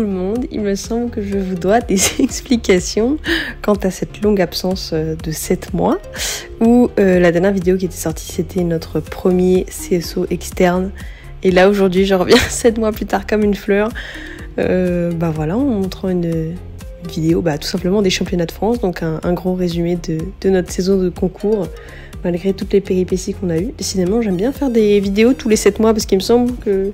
le monde, il me semble que je vous dois des explications quant à cette longue absence de 7 mois, où la dernière vidéo qui était sortie, c'était notre premier CSO externe. Et là, aujourd'hui, je reviens 7 mois plus tard comme une fleur. Voilà, en montrant une vidéo tout simplement des championnats de France, donc un gros résumé de notre saison de concours, malgré toutes les péripéties qu'on a eues. Décidément, j'aime bien faire des vidéos tous les 7 mois, parce qu'il me semble que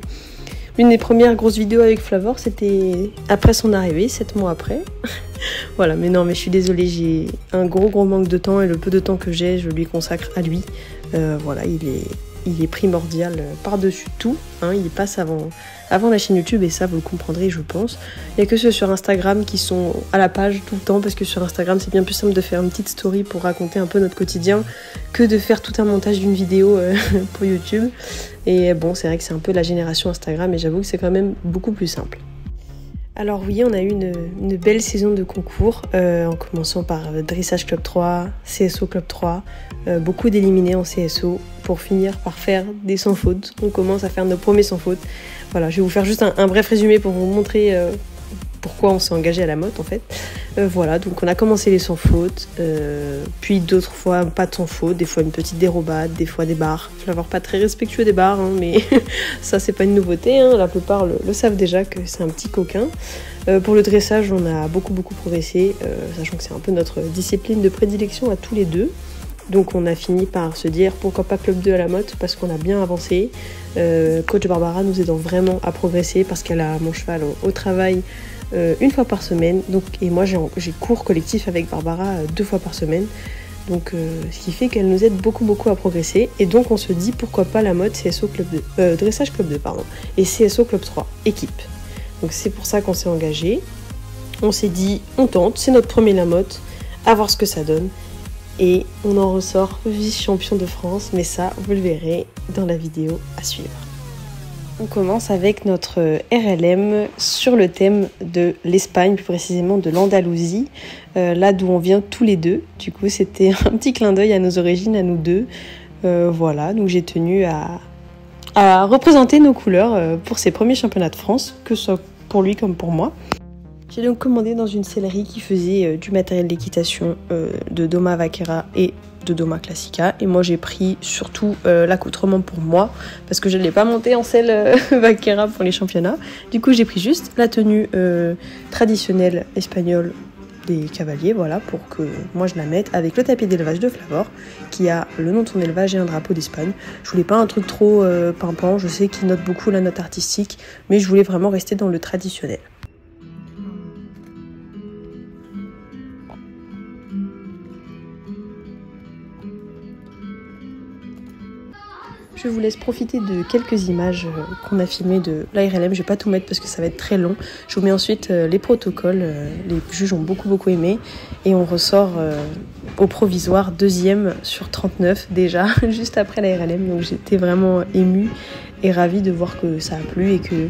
l'une des premières grosses vidéos avec Flavor, c'était après son arrivée, 7 mois après. Voilà, mais je suis désolée, j'ai un gros manque de temps, et le peu de temps que j'ai, je lui consacre à lui. Voilà, il est primordial par-dessus tout, hein, il passe avant la chaîne YouTube, et ça vous le comprendrez, je pense. Il n'y a que ceux sur Instagram qui sont à la page tout le temps, parce que sur Instagram c'est bien plus simple de faire une petite story pour raconter un peu notre quotidien que de faire tout un montage d'une vidéo pour YouTube. Et bon, c'est vrai que c'est un peu la génération Instagram, et j'avoue que c'est quand même beaucoup plus simple. Alors oui, on a eu une belle saison de concours, en commençant par Dressage Club 3, CSO Club 3, beaucoup d'éliminés en CSO, pour finir par faire des sans fautes. On commence à faire nos premiers sans fautes. Voilà, je vais vous faire juste un bref résumé pour vous montrer pourquoi on s'est engagé à la motte en fait. Voilà, donc on a commencé les sans fautes, puis d'autres fois pas de sans fautes, des fois une petite dérobade, des fois des barres. Je vais avoir pas très respectueux des barres, hein, mais ça c'est pas une nouveauté, hein. La plupart le savent déjà que c'est un petit coquin. Pour le dressage, on a beaucoup progressé, sachant que c'est un peu notre discipline de prédilection à tous les deux. Donc on a fini par se dire pourquoi pas Club 2 à la motte, parce qu'on a bien avancé. Coach Barbara nous aidant vraiment à progresser, parce qu'elle a mon cheval au travail une fois par semaine. Donc, et moi j'ai cours collectif avec Barbara 2 fois par semaine. Donc ce qui fait qu'elle nous aide beaucoup à progresser. Et donc on se dit pourquoi pas la motte CSO Club 2, Dressage Club 2 pardon, et CSO Club 3, équipe. Donc c'est pour ça qu'on s'est engagé. On s'est dit on tente, c'est notre premier la motte, à voir ce que ça donne. Et on en ressort vice-champion de France, mais ça, vous le verrez dans la vidéo à suivre. On commence avec notre RLM sur le thème de l'Espagne, plus précisément de l'Andalousie, là d'où on vient tous les deux. Du coup, c'était un petit clin d'œil à nos origines, à nous deux. Voilà, donc j'ai tenu à représenter nos couleurs pour ces premiers championnats de France, que ce soit pour lui comme pour moi. J'ai donc commandé dans une sellerie qui faisait du matériel d'équitation de Doma Vaquera et de Doma Classica. Et moi j'ai pris surtout l'accoutrement pour moi, parce que je ne l'ai pas monté en selle Vaquera pour les championnats. Du coup j'ai pris juste la tenue traditionnelle espagnole des cavaliers, voilà, pour que moi je la mette avec le tapis d'élevage de Flavor, qui a le nom de son élevage et un drapeau d'Espagne. Je voulais pas un truc trop pimpant, je sais qu'il note beaucoup la note artistique, mais je voulais vraiment rester dans le traditionnel. Je vous laisse profiter de quelques images qu'on a filmées de l'ARLM. Je vais pas tout mettre parce que ça va être très long. Je vous mets ensuite les protocoles. Les juges ont beaucoup aimé. Et on ressort au provisoire 2e sur 39 déjà, juste après l'ARLM. Donc j'étais vraiment émue et ravie de voir que ça a plu, et que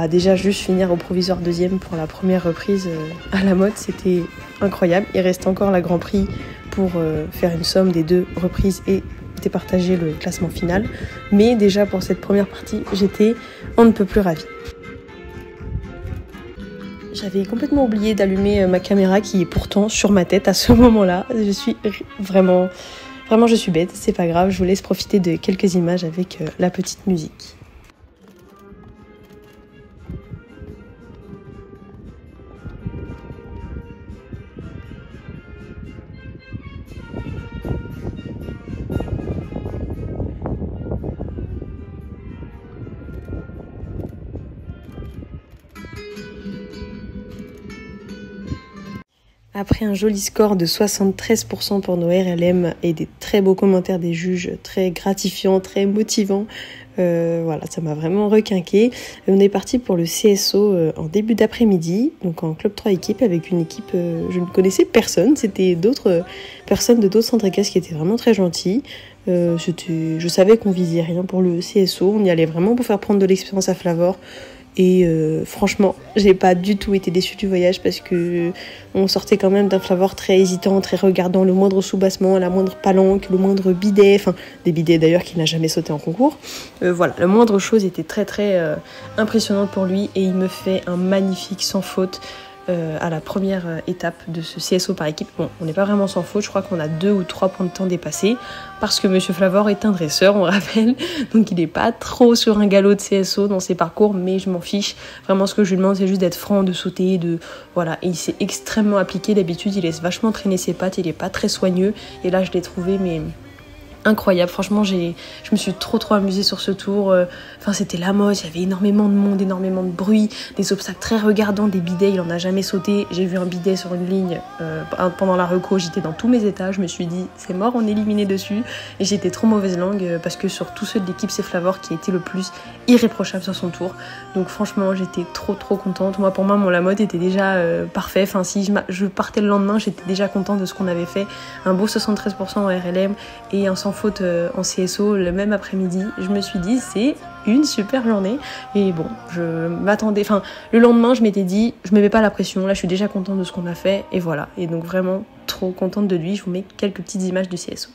déjà juste finir au provisoire 2e pour la première reprise à la motte, c'était incroyable. Il reste encore la Grand Prix pour faire une somme des 2 reprises et partager le classement final, mais déjà pour cette première partie j'étais on ne peut plus ravie. J'avais complètement oublié d'allumer ma caméra qui est pourtant sur ma tête à ce moment-là. Je suis vraiment je suis bête, c'est pas grave, je vous laisse profiter de quelques images avec la petite musique. Après un joli score de 73% pour nos RLM et des très beaux commentaires des juges, très gratifiants, très motivants, voilà, ça m'a vraiment requinqué. On est parti pour le CSO en début d'après-midi, donc en Club 3 équipe, avec une équipe, je ne connaissais personne, c'était d'autres personnes de d'autres centres équestres qui étaient vraiment très gentils. Je savais qu'on visait rien pour le CSO, on y allait vraiment pour faire prendre de l'expérience à Flavor, Et franchement, j'ai pas du tout été déçue du voyage parce que on sortait quand même d'un Flavor très hésitant, très regardant le moindre soubassement, la moindre palanque, le moindre bidet, enfin des bidets d'ailleurs qu'il n'a jamais sauté en concours. Voilà, la moindre chose était très très impressionnante pour lui et il me fait un magnifique sans faute. À la première étape de ce CSO par équipe. Bon, on n'est pas vraiment sans faute, je crois qu'on a 2 ou 3 points de temps dépassés, parce que Monsieur Flavor est un dresseur, on rappelle, donc il n'est pas trop sur un galop de CSO dans ses parcours, mais je m'en fiche. Vraiment, ce que je lui demande, c'est juste d'être franc, de sauter, voilà. Et il s'est extrêmement appliqué, d'habitude, il laisse vachement traîner ses pattes, il n'est pas très soigneux, et là, je l'ai trouvé, mais incroyable, franchement je me suis trop amusée sur ce tour. Enfin c'était la mode, il y avait énormément de monde, énormément de bruit, des obstacles très regardants, des bidets, il en a jamais sauté. J'ai vu un bidet sur une ligne pendant la reco, j'étais dans tous mes états, je me suis dit c'est mort, on est éliminé dessus, et j'étais trop mauvaise langue parce que sur tous ceux de l'équipe c'est Flavor qui a été le plus irréprochable sur son tour. Donc franchement j'étais trop contente. Moi pour moi mon Lamotte était déjà parfait, enfin si je partais le lendemain j'étais déjà contente de ce qu'on avait fait, un beau 73% en RLM et un sans faute en CSO le même après-midi. Je me suis dit c'est une super journée et bon je m'attendais, enfin le lendemain je m'étais dit je me mets pas la pression, là je suis déjà contente de ce qu'on a fait et voilà, et donc vraiment trop contente de lui. Je vous mets quelques petites images du CSO.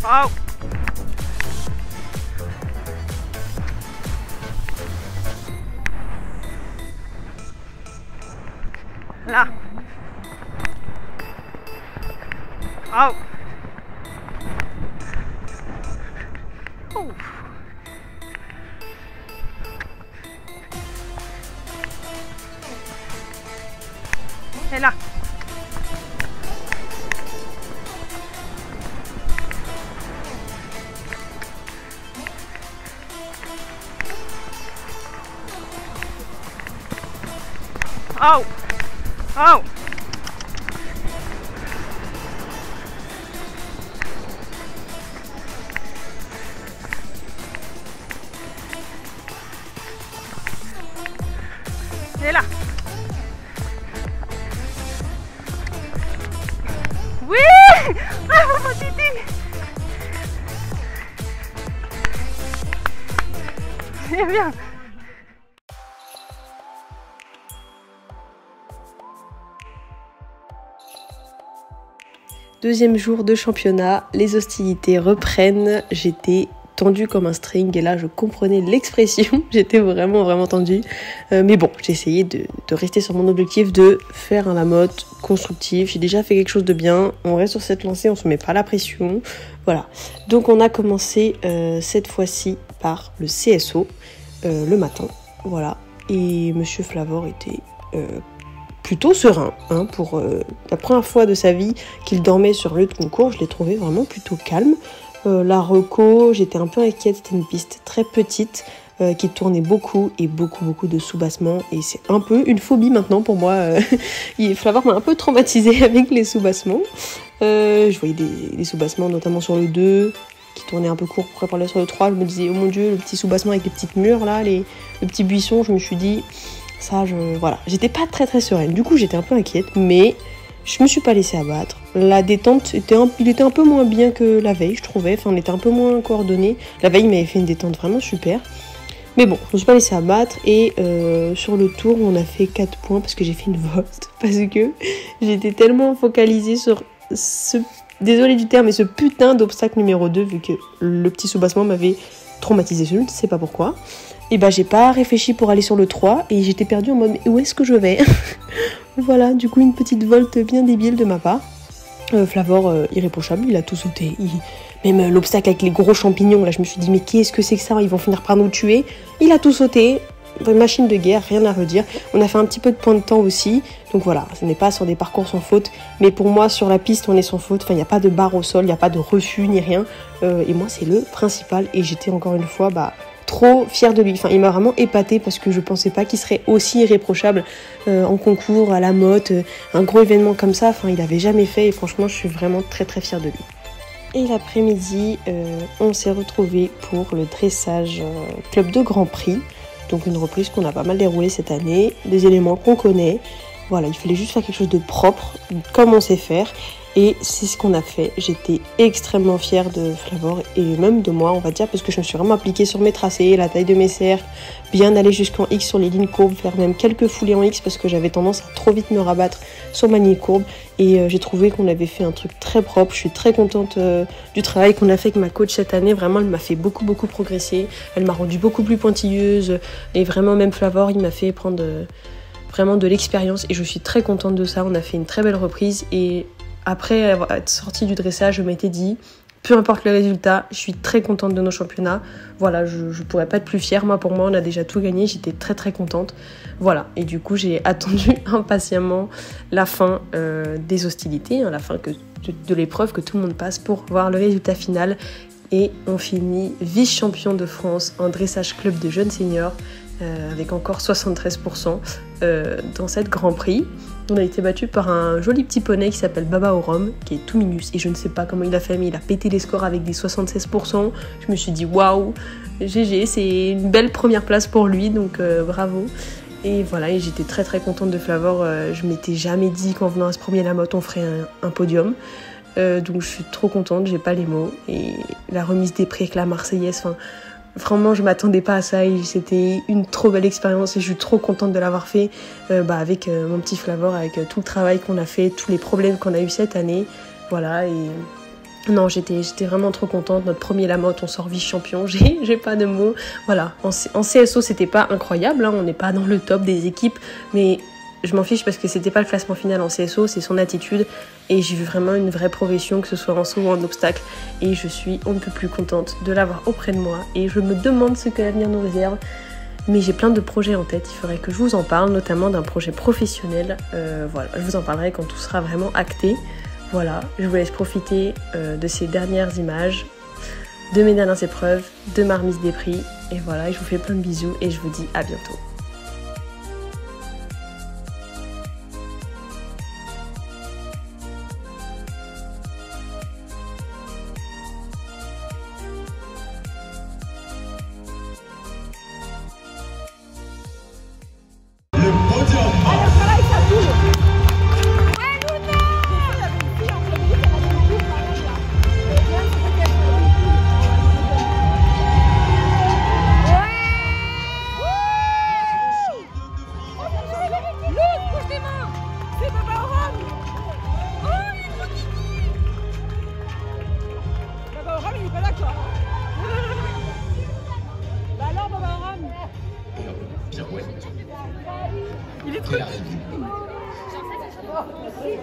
Oh. Là. Oh. Oh. Et là. Oh! Oh! Et là! Oui! Bravo, mon Titi! C'est bien! Deuxième jour de championnat, les hostilités reprennent. J'étais tendue comme un string et là je comprenais l'expression, j'étais vraiment tendue. Mais bon, j'ai essayé de rester sur mon objectif de faire un Lamotte constructif. J'ai déjà fait quelque chose de bien, on reste sur cette lancée, on se met pas la pression. Voilà, donc on a commencé cette fois-ci par le CSO le matin. Voilà, et Monsieur Flavor était plutôt serein, hein, pour la première fois de sa vie qu'il dormait sur lieu de concours. Je l'ai trouvé vraiment plutôt calme. La reco, j'étais un peu inquiète, c'était une piste très petite qui tournait beaucoup et beaucoup de soubassements, et c'est un peu une phobie maintenant pour moi. Flavor m'a un peu traumatisée avec les soubassements. Je voyais des soubassements notamment sur le 2 qui tournait un peu court pour préparer sur le 3. Je me disais oh mon dieu, le petit soubassement avec les petites murs là, le petit buisson, je me suis dit ça, voilà, j'étais pas très sereine. Du coup, j'étais un peu inquiète, mais je me suis pas laissée abattre. La détente, il était un peu moins bien que la veille, je trouvais. Enfin, on était un peu moins coordonnés. La veille, il m'avait fait une détente vraiment super. Mais bon, je me suis pas laissée abattre. Et sur le tour, on a fait 4 points parce que j'ai fait une volte. Parce que j'étais tellement focalisée sur désolée du terme, mais ce putain d'obstacle numéro 2, vu que le petit soubassement m'avait traumatisée. Je ne sais pas pourquoi. Et bah j'ai pas réfléchi pour aller sur le 3 et j'étais perdue en mode où est-ce que je vais. Voilà, du coup une petite volte bien débile de ma part. Flavor irréprochable, il a tout sauté. Même l'obstacle avec les gros champignons, là je me suis dit mais qu'est-ce que c'est que ça, ils vont finir par nous tuer. Il a tout sauté, machine de guerre, rien à redire. On a fait un petit peu de point de temps aussi, donc voilà, ce n'est pas sur des parcours sans faute, mais pour moi sur la piste on est sans faute, enfin il n'y a pas de barre au sol, il n'y a pas de refus ni rien, et moi c'est le principal, et j'étais encore une fois trop fière de lui. Enfin, il m'a vraiment épatée parce que je pensais pas qu'il serait aussi irréprochable en concours, à la motte, un gros événement comme ça. Enfin, il avait jamais fait et franchement, je suis vraiment très très fière de lui. Et l'après-midi, on s'est retrouvés pour le dressage club de Grand Prix. Donc une reprise qu'on a pas mal déroulée cette année, des éléments qu'on connaît. Voilà, il fallait juste faire quelque chose de propre, comme on sait faire. Et c'est ce qu'on a fait. J'étais extrêmement fière de Flavor et même de moi, on va dire, parce que je me suis vraiment appliquée sur mes tracés, la taille de mes cercles, bien aller jusqu'en X sur les lignes courbes, faire même quelques foulées en X parce que j'avais tendance à trop vite me rabattre sur ma ligne courbe. Et j'ai trouvé qu'on avait fait un truc très propre. Je suis très contente du travail qu'on a fait avec ma coach cette année. Vraiment, elle m'a fait beaucoup progresser. Elle m'a rendue beaucoup plus pointilleuse. Et vraiment, même Flavor, il m'a fait prendre vraiment de l'expérience. Et je suis très contente de ça. On a fait une très belle reprise et après être sortie du dressage, je m'étais dit, peu importe le résultat, je suis très contente de nos championnats. Voilà, je pourrais pas être plus fière. Moi, pour moi, on a déjà tout gagné. J'étais très contente. Voilà, et du coup, j'ai attendu impatiemment la fin des hostilités, la fin de l'épreuve que tout le monde passe pour voir le résultat final. Et on finit vice-champion de France en dressage club de jeunes seniors avec encore 73% dans cette Grand Prix. On a été battu par un joli petit poney qui s'appelle Baba au Rhum, qui est tout minus. Et je ne sais pas comment il a fait, mais il a pété les scores avec des 76%. Je me suis dit, waouh, GG, c'est une belle première place pour lui, donc bravo. Et voilà, et j'étais très contente de Flavor. Je m'étais jamais dit qu'en venant à ce premier la motte, on ferait un podium. Donc je suis trop contente, j'ai pas les mots. Et la remise des prix avec la Marseillaise, vraiment, je m'attendais pas à ça et c'était une trop belle expérience et je suis trop contente de l'avoir fait avec mon petit Flavor, avec tout le travail qu'on a fait, tous les problèmes qu'on a eu cette année. Voilà, et non, j'étais vraiment trop contente. Notre premier Lamotte, on sort vice-champion, j'ai pas de mots. Voilà, en CSO, c'était pas incroyable, hein, on n'est pas dans le top des équipes, mais je m'en fiche parce que c'était pas le classement final en CSO, c'est son attitude et j'ai vu vraiment une vraie progression, que ce soit en saut ou en obstacle, et je suis on ne peut plus contente de l'avoir auprès de moi et je me demande ce que l'avenir nous réserve. Mais j'ai plein de projets en tête, il faudrait que je vous en parle, notamment d'un projet professionnel. Voilà, je vous en parlerai quand tout sera vraiment acté. Voilà, je vous laisse profiter de ces dernières images, de mes dernières épreuves, de ma remise des prix. Et voilà, je vous fais plein de bisous et je vous dis à bientôt.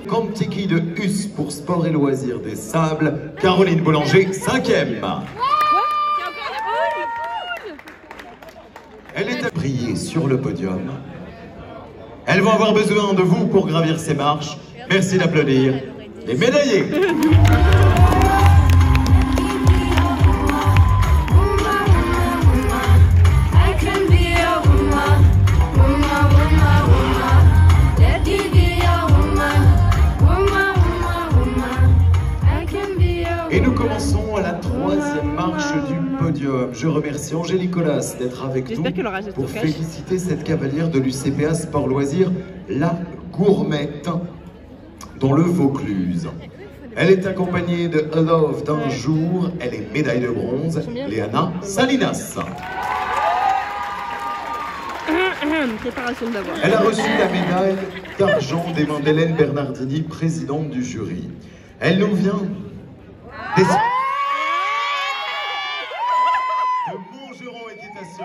Contiki de Hus pour Sport et Loisirs des Sables, Caroline Boulanger, 5e. Elle est à briller sur le podium. Elles vont avoir besoin de vous pour gravir ces marches. Merci d'applaudir les médaillés. Et nous commençons à la 3e marche du podium. Je remercie Angélique Colas d'être avec nous pour féliciter cette cavalière de l'UCPA Sport Loisirs, la Gourmette, dans le Vaucluse. Elle est accompagnée de A Love d'un jour. Elle est médaille de bronze, Léana Salinas. Elle a reçu la médaille d'argent des mains d'Hélène Bernardini, présidente du jury. Elle nous vient de Montgeron Équitation.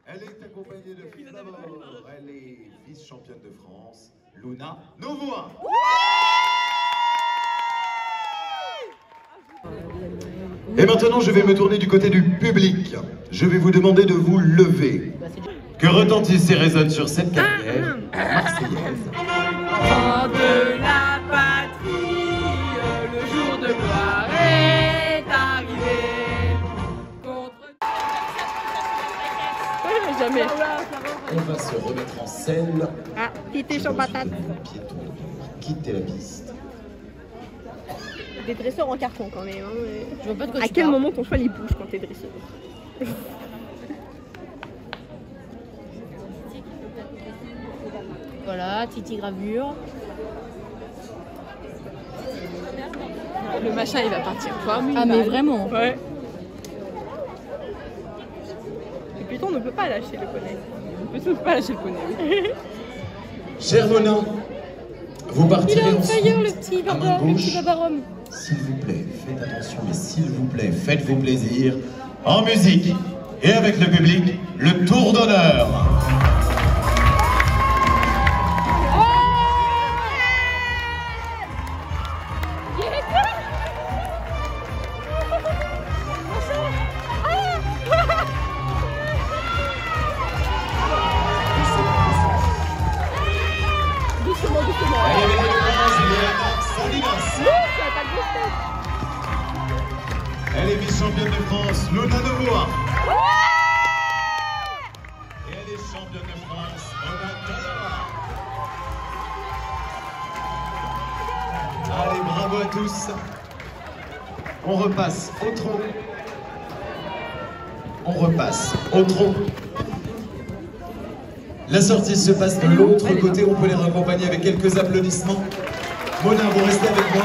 Elle est accompagnée de Flavor. Elle est vice-championne de France, Luna Nouvois. Et maintenant, je vais me tourner du côté du public. Je vais vous demander de vous lever. Que retentisse et résonne sur cette carrière marseillaise. De la patrie, le jour de gloire est arrivé. Jamais. On va se remettre en scène. Ah, quitter sur patate. Piéton, quitter la piste. Des dresseurs en carton quand même. Hein, mais... Je vois pas de quoi à quel moment ton cheval il bouge quand t'es dresseur? Voilà, Titi gravure. Le machin il va partir comme une Ah mais balle. vraiment. Ouais. Et puis on ne peut pas lâcher le poney. On peut pas lâcher le poney. Oui. Cher Monin, vous partirez Il est on ensuite fire le petit à main baba, le gauche. petit babarum. S'il vous plaît, faites attention, mais s'il vous plaît, faites-vous plaisir. En musique et avec le public, le tour d'honneur. Doucement, doucement. Allez, avec le prince, Léana Salinas. Elle est vice-championne de France, Luna Novoa. Et elle est championne de France, Oda Tayama. Allez, bravo à tous. On repasse au trot. On repasse au trot. La sortie se passe de l'autre côté, on peut les raccompagner avec quelques applaudissements. Mona, vous restez avec moi.